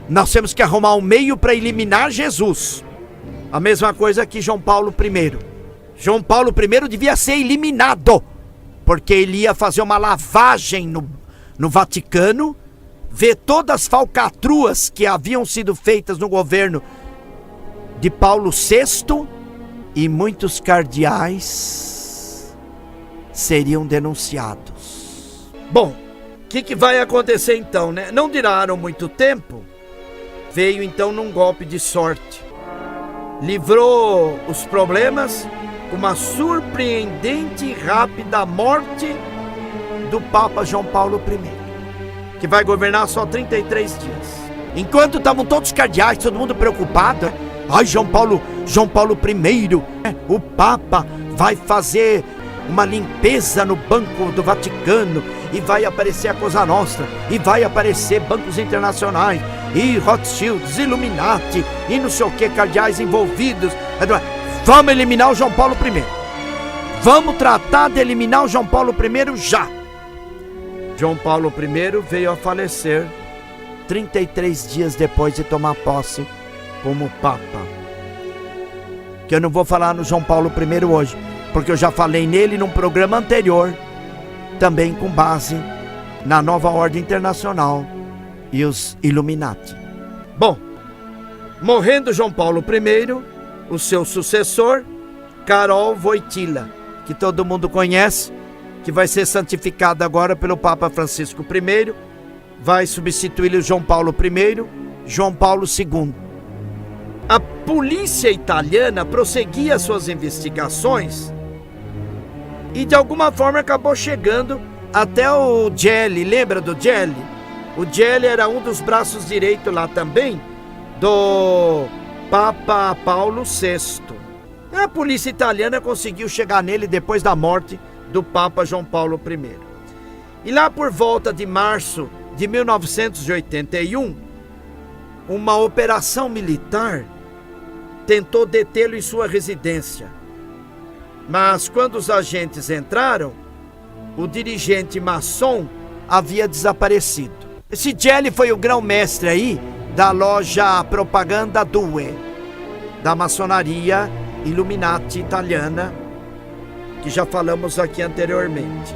nós temos que arrumar um meio para eliminar Jesus. A mesma coisa que João Paulo I. João Paulo I devia ser eliminado, porque ele ia fazer uma lavagem no Vaticano, ver todas as falcatruas que haviam sido feitas no governo de Paulo VI, e muitos cardeais seriam denunciados. Bom, o que vai acontecer então, né? Não duraram muito tempo, veio então num golpe de sorte. Livrou os problemas com uma surpreendente e rápida morte do Papa João Paulo I, que vai governar só 33 dias. Enquanto estavam todos os cardeais, todo mundo preocupado, né? Ai, João Paulo I, o Papa vai fazer uma limpeza no Banco do Vaticano, e vai aparecer a Cosa Nostra, e vai aparecer bancos internacionais, e Rothschilds, Illuminati, e não sei o que, cardeais envolvidos. Vamos eliminar o João Paulo I. Vamos tratar de eliminar o João Paulo I já. João Paulo I veio a falecer 33 dias depois de tomar posse como Papa. Que eu não vou falar no João Paulo I hoje. porque eu já falei nele num programa anterior, também com base na nova ordem internacional e os Illuminati. Bom, morrendo João Paulo I, o seu sucessor, Karol Wojtyła, que todo mundo conhece, que vai ser santificado agora pelo Papa Francisco I, vai substituir o João Paulo I, João Paulo II. A polícia italiana prosseguia suas investigações e de alguma forma acabou chegando até o Gelli. Lembra do Gelli? O Gelli era um dos braços direitos lá também do Papa Paulo VI. A polícia italiana conseguiu chegar nele depois da morte do Papa João Paulo I. E lá por volta de março de 1981, uma operação militar tentou detê-lo em sua residência. Mas quando os agentes entraram, o dirigente maçom havia desaparecido. Esse Gelli foi o grão-mestre aí da loja Propaganda Due, da maçonaria Illuminati italiana, que já falamos aqui anteriormente.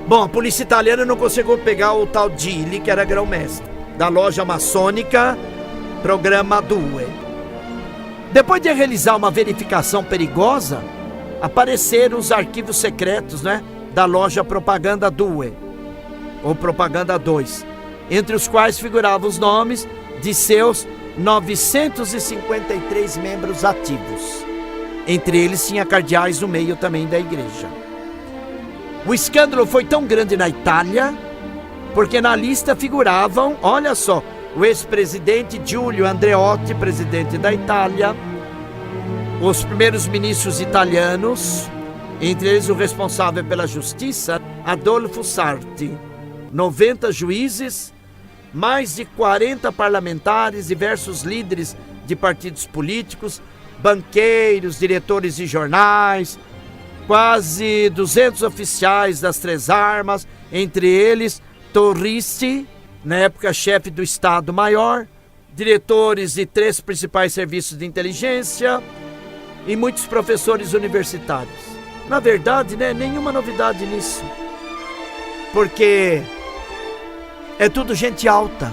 Bom, a polícia italiana não conseguiu pegar o tal Gilli, que era grão-mestre da loja maçônica Programa Due. Depois de realizar uma verificação perigosa, apareceram os arquivos secretos, da loja Propaganda Due, ou Propaganda 2, entre os quais figuravam os nomes de seus 953 membros ativos. Entre eles tinha cardeais no meio também da igreja. O escândalo foi tão grande na Itália, porque na lista figuravam, olha só, o ex-presidente Giulio Andreotti, presidente da Itália, os primeiros ministros italianos, entre eles o responsável pela justiça, Adolfo Sarti, 90 juízes, mais de 40 parlamentares, diversos líderes de partidos políticos, banqueiros, diretores de jornais, quase 200 oficiais das Três Armas, entre eles Torristi, na época chefe do Estado-Maior, diretores de 3 principais serviços de inteligência e muitos professores universitários. Na verdade, nenhuma novidade nisso, porque é tudo gente alta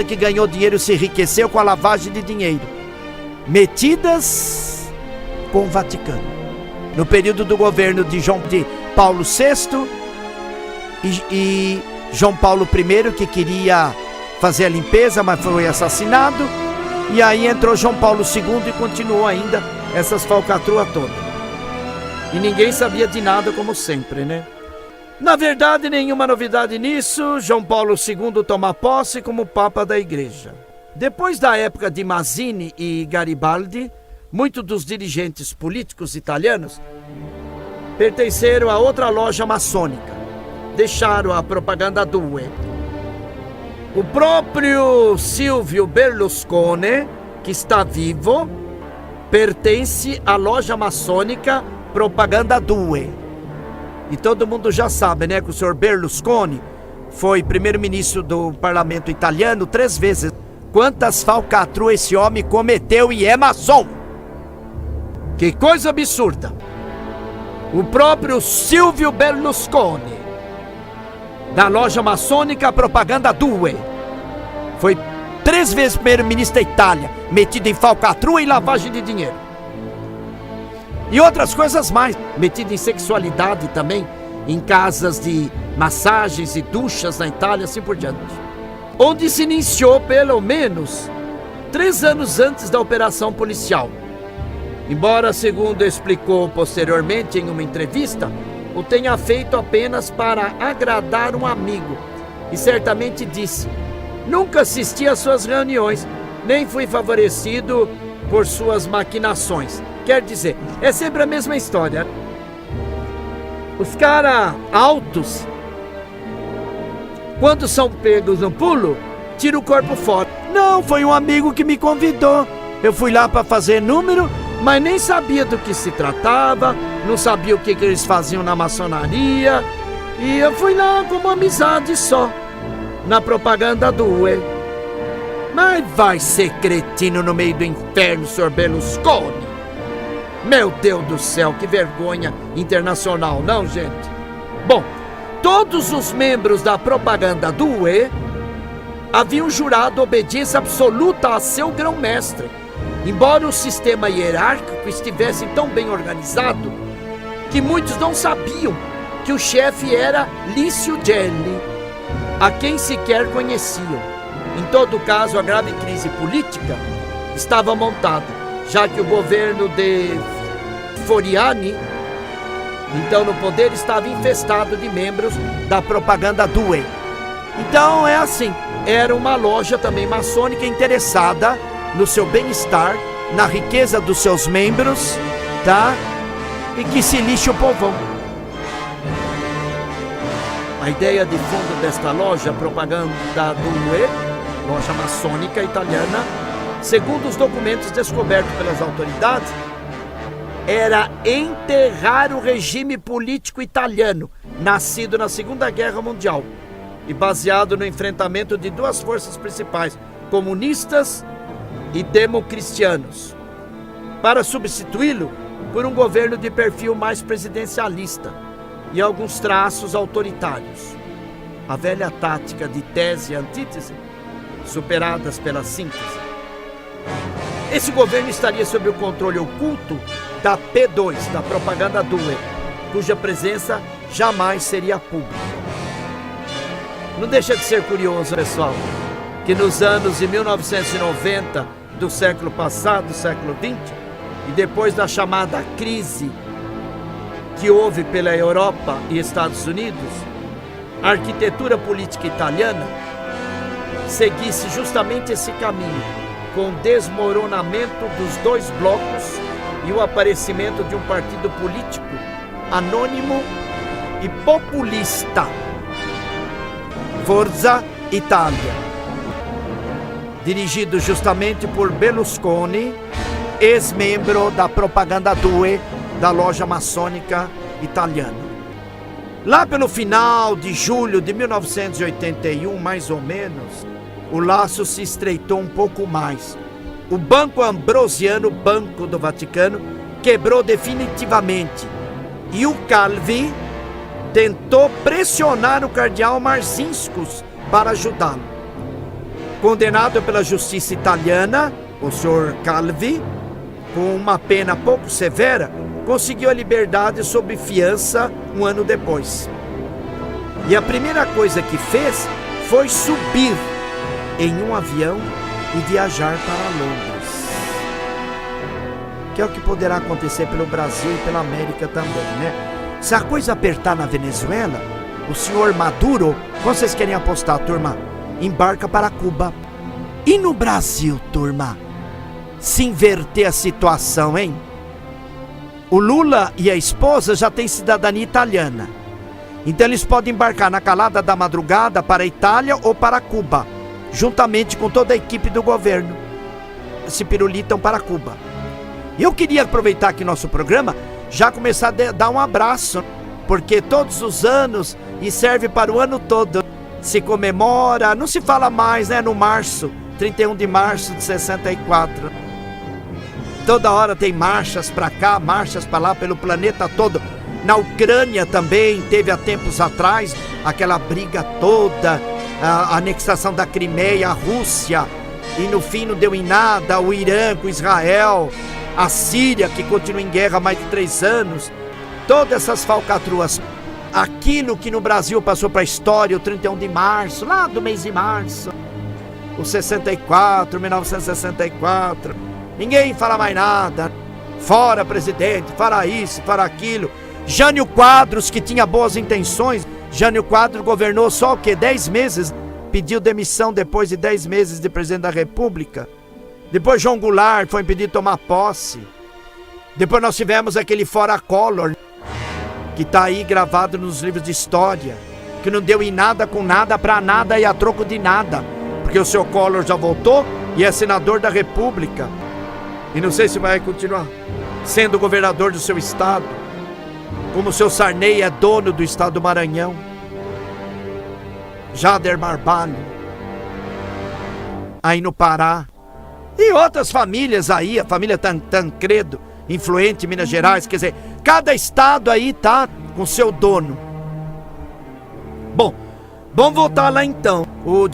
que ganhou dinheiro e se enriqueceu com a lavagem de dinheiro, metidas com o Vaticano. No período do governo de Paulo VI e João Paulo I, que queria fazer a limpeza, mas foi assassinado. E aí entrou João Paulo II e continuou ainda essas falcatruas todas. E ninguém sabia de nada, como sempre, Na verdade, nenhuma novidade nisso. João Paulo II toma posse como Papa da Igreja. Depois da época de Mazzini e Garibaldi, muitos dos dirigentes políticos italianos pertenceram a outra loja maçônica. Deixaram a Propaganda Due. O próprio Silvio Berlusconi, que está vivo, pertence à loja maçônica Propaganda Due. E todo mundo já sabe, que o senhor Berlusconi foi primeiro-ministro do parlamento italiano 3 vezes. Quantas falcatruas esse homem cometeu e é maçom! Que coisa absurda! O próprio Silvio Berlusconi, da loja maçônica Propaganda Due, foi 3 vezes primeiro-ministro da Itália, metido em falcatrua e lavagem de dinheiro. E outras coisas mais, metido em sexualidade também, em casas de massagens e duchas na Itália, assim por diante. Onde se iniciou pelo menos 3 anos antes da operação policial. Embora, segundo explicou posteriormente em uma entrevista, o tenha feito apenas para agradar um amigo. E certamente disse: nunca assisti às suas reuniões, nem fui favorecido por suas maquinações. Quer dizer, é sempre a mesma história. Os caras altos, quando são pegos no pulo, tiram o corpo fora. Não, foi um amigo que me convidou. Eu fui lá para fazer número, mas nem sabia do que se tratava, não sabia o que eles faziam na maçonaria. E eu fui lá como amizade só, na Propaganda Due. Mas vai ser cretino no meio do inferno, senhor Berlusconi. Meu Deus do céu, que vergonha internacional, não, gente? Bom, todos os membros da propaganda do UE haviam jurado obediência absoluta a seu grão-mestre, embora o sistema hierárquico estivesse tão bem organizado que muitos não sabiam que o chefe era Lício Gelli, a quem sequer conheciam. Em todo caso, a grave crise política estava montada, já que o governo de Floriani, então no poder, estava infestado de membros da propaganda do UE. Então é assim, era uma loja também maçônica interessada no seu bem-estar, na riqueza dos seus membros, tá? E que se lixe o povão. A ideia de fundo desta loja, propaganda do UE, loja maçônica italiana, segundo os documentos descobertos pelas autoridades, era enterrar o regime político italiano, nascido na Segunda Guerra Mundial e baseado no enfrentamento de duas forças principais, comunistas e democristianos, para substituí-lo por um governo de perfil mais presidencialista e alguns traços autoritários. A velha tática de tese e antítese, superadas pela síntese. Esse governo estaria sob o controle oculto da P2, da propaganda do UE, cuja presença jamais seria pública. Não deixa de ser curioso, pessoal, que nos anos de 1990 do século passado, século XX, e depois da chamada crise que houve pela Europa e Estados Unidos, a arquitetura política italiana seguisse justamente esse caminho, com o desmoronamento dos dois blocos e o aparecimento de um partido político anônimo e populista, Forza Italia, dirigido justamente por Berlusconi, ex-membro da propaganda do UE, da loja maçônica italiana. Lá pelo final de julho de 1981, mais ou menos, o laço se estreitou um pouco mais. O Banco Ambrosiano, Banco do Vaticano, quebrou definitivamente e o Calvi tentou pressionar o cardeal Marcinkus para ajudá-lo. Condenado pela justiça italiana, o senhor Calvi, com uma pena pouco severa, conseguiu a liberdade sob fiança um ano depois. E a primeira coisa que fez foi subir em um avião e viajar para Londres. Que é o que poderá acontecer pelo Brasil e pela América também, né? Se a coisa apertar na Venezuela, o senhor Maduro, quando vocês querem apostar, turma, embarca para Cuba. E no Brasil, turma, se inverter a situação, hein? O Lula e a esposa já têm cidadania italiana. Então eles podem embarcar na calada da madrugada para a Itália ou para Cuba, juntamente com toda a equipe do governo. Se pirulitam para Cuba. E eu queria aproveitar aqui nosso programa, já começar a dar um abraço, porque todos os anos, e serve para o ano todo, se comemora, não se fala mais, né, no março, 31 de março de 64. Toda hora tem marchas para cá, marchas para lá, pelo planeta todo. Na Ucrânia também teve há tempos atrás aquela briga toda, a anexação da Crimeia, a Rússia, e no fim não deu em nada, o Irã com Israel, a Síria que continua em guerra há mais de 3 anos. Todas essas falcatruas, aquilo que no Brasil passou para a história, o 31 de março, lá do mês de março, o 64, 1964, ninguém fala mais nada, fora presidente, fora isso, fora aquilo. Jânio Quadros, que tinha boas intenções, Jânio Quadros governou só o quê? 10 meses, pediu demissão depois de 10 meses de presidente da República. Depois João Goulart foi impedido de tomar posse. Depois nós tivemos aquele Fora Collor, que está aí gravado nos livros de história, que não deu em nada com nada para nada e a troco de nada, porque o seu Collor já voltou e é senador da República. E não sei se vai continuar sendo governador do seu estado, como o seu Sarney é dono do estado do Maranhão. Jader Barbalho, aí no Pará. E outras famílias aí, a família Tancredo, influente, Minas Gerais, quer dizer, cada estado aí tá com seu dono. Bom, vamos voltar lá então. O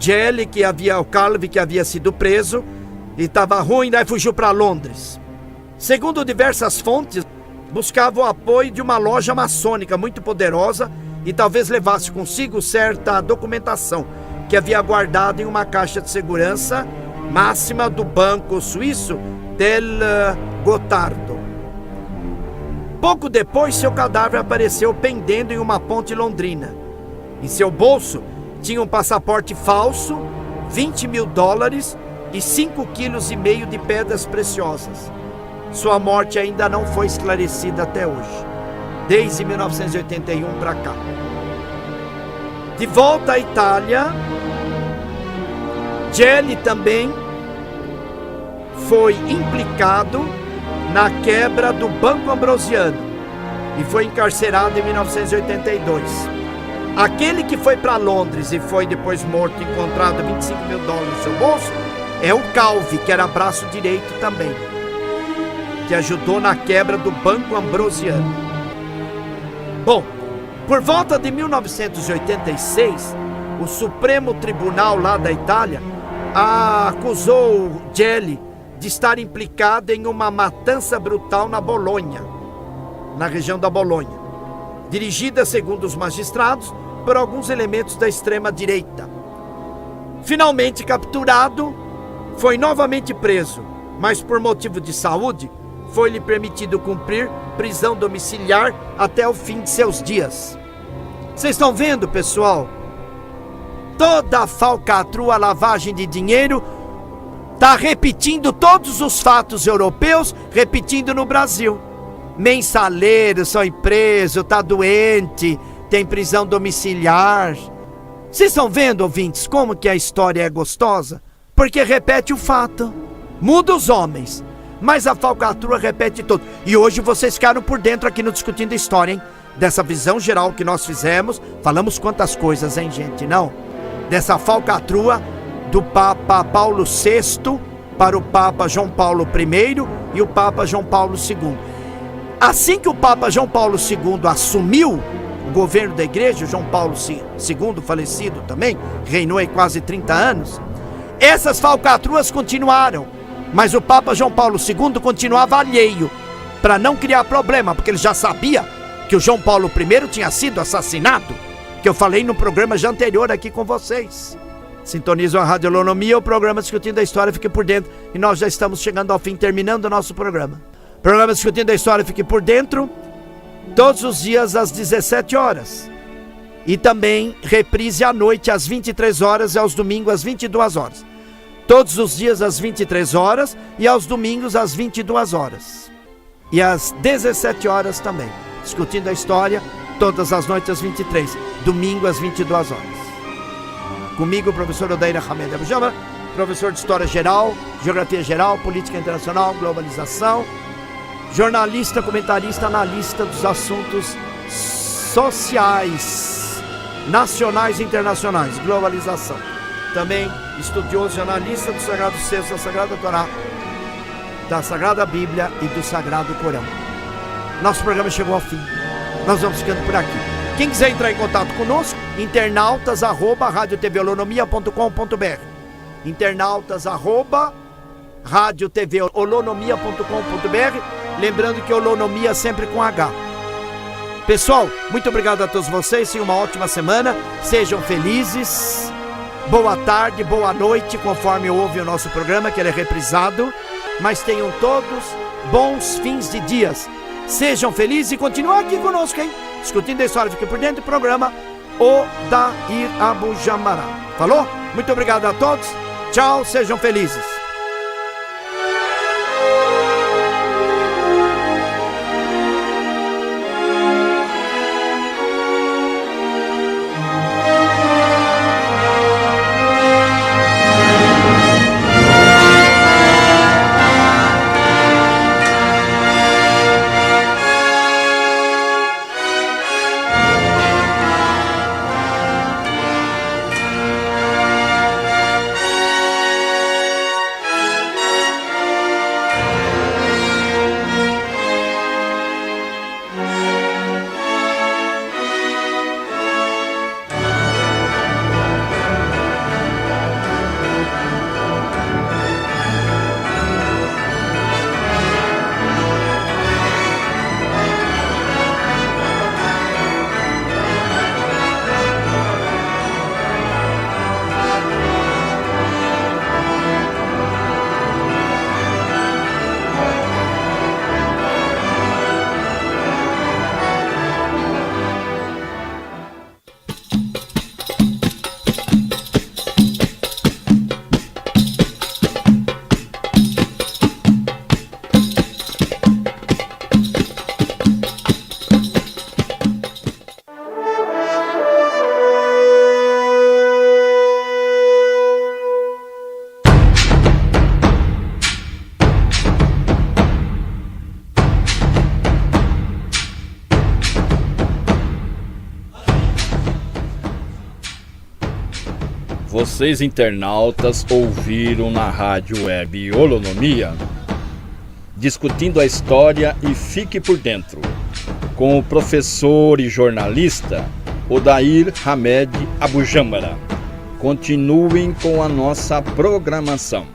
Calvi que havia sido preso e estava ruim, daí fugiu para Londres. Segundo diversas fontes, buscava o apoio de uma loja maçônica muito poderosa e talvez levasse consigo certa documentação que havia guardado em uma caixa de segurança máxima do banco suíço del Gotardo. Pouco depois, seu cadáver apareceu pendendo em uma ponte londrina. Em seu bolso tinha um passaporte falso, $20 mil e 5,5 kg de pedras preciosas. Sua morte ainda não foi esclarecida até hoje, desde 1981 para cá. De volta à Itália, Gelli também foi implicado na quebra do Banco Ambrosiano e foi encarcerado em 1982. Aquele que foi para Londres e foi depois morto, encontrado $25 mil no seu bolso, é o Calvi, que era braço direito também, que ajudou na quebra do Banco Ambrosiano. Bom, por volta de 1986, o Supremo Tribunal lá da Itália acusou Gelli de estar implicado em uma matança brutal na Bolonha, na região da Bolonha, dirigida, segundo os magistrados, por alguns elementos da extrema-direita. Finalmente capturado, foi novamente preso, mas por motivo de saúde, foi-lhe permitido cumprir prisão domiciliar até o fim de seus dias. Vocês estão vendo, pessoal? Toda a falcatrua, lavagem de dinheiro, está repetindo todos os fatos europeus, repetindo no Brasil. Mensaleiros são presos, está doente, tem prisão domiciliar. Vocês estão vendo, ouvintes, como que a história é gostosa? Porque repete o fato. Muda os homens, mas a falcatrua repete tudo. E hoje vocês ficaram por dentro aqui no Discutindo a História, hein? Dessa visão geral que nós fizemos. Falamos quantas coisas, hein, gente? Não? Dessa falcatrua do Papa Paulo VI para o Papa João Paulo I e o Papa João Paulo II. Assim que o Papa João Paulo II assumiu o governo da igreja, João Paulo II, falecido também, reinou aí quase 30 anos, essas falcatruas continuaram, mas o Papa João Paulo II continuava alheio, para não criar problema, porque ele já sabia que o João Paulo I tinha sido assassinado, que eu falei no programa já anterior aqui com vocês. Sintonizam a Rádio Olonomia, o programa Discutindo a História, fique por dentro, e nós já estamos chegando ao fim, terminando o nosso programa. Programa Discutindo a História, fique por dentro, todos os dias às 17 horas. E também reprise à noite às 23 horas e aos domingos às 22 horas. Todos os dias às 23 horas e aos domingos às 22 horas. E às 17 horas também. Discutindo a História, todas as noites às 23, domingo às 22 horas. Comigo, o professor Odair Hamed Abujamra, professor de História Geral, Geografia Geral, Política Internacional, Globalização, jornalista, comentarista, analista dos assuntos sociais, nacionais e internacionais, globalização. Também estudioso e analista do Sagrado Texto da Sagrada Torá, da Sagrada Bíblia e do Sagrado Corão. Nosso programa chegou ao fim. Nós vamos ficando por aqui. Quem quiser entrar em contato conosco, internautas@radiotvolonomia.com.br, internautas@radiotvolonomia.com.br, lembrando que Olonomia sempre com H. Pessoal, muito obrigado a todos vocês, tenham uma ótima semana, sejam felizes, boa tarde, boa noite, conforme ouve o nosso programa, que ele é reprisado, mas tenham todos bons fins de dias, sejam felizes e continuem aqui conosco, hein? Discutindo a História, fique por dentro do programa Odair Abujamra. Falou? Muito obrigado a todos, tchau, sejam felizes. Vocês internautas ouviram na rádio web Holonomia, discutindo a história e fique por dentro, com o professor e jornalista Odair Hamed Abujamra. Continuem com a nossa programação.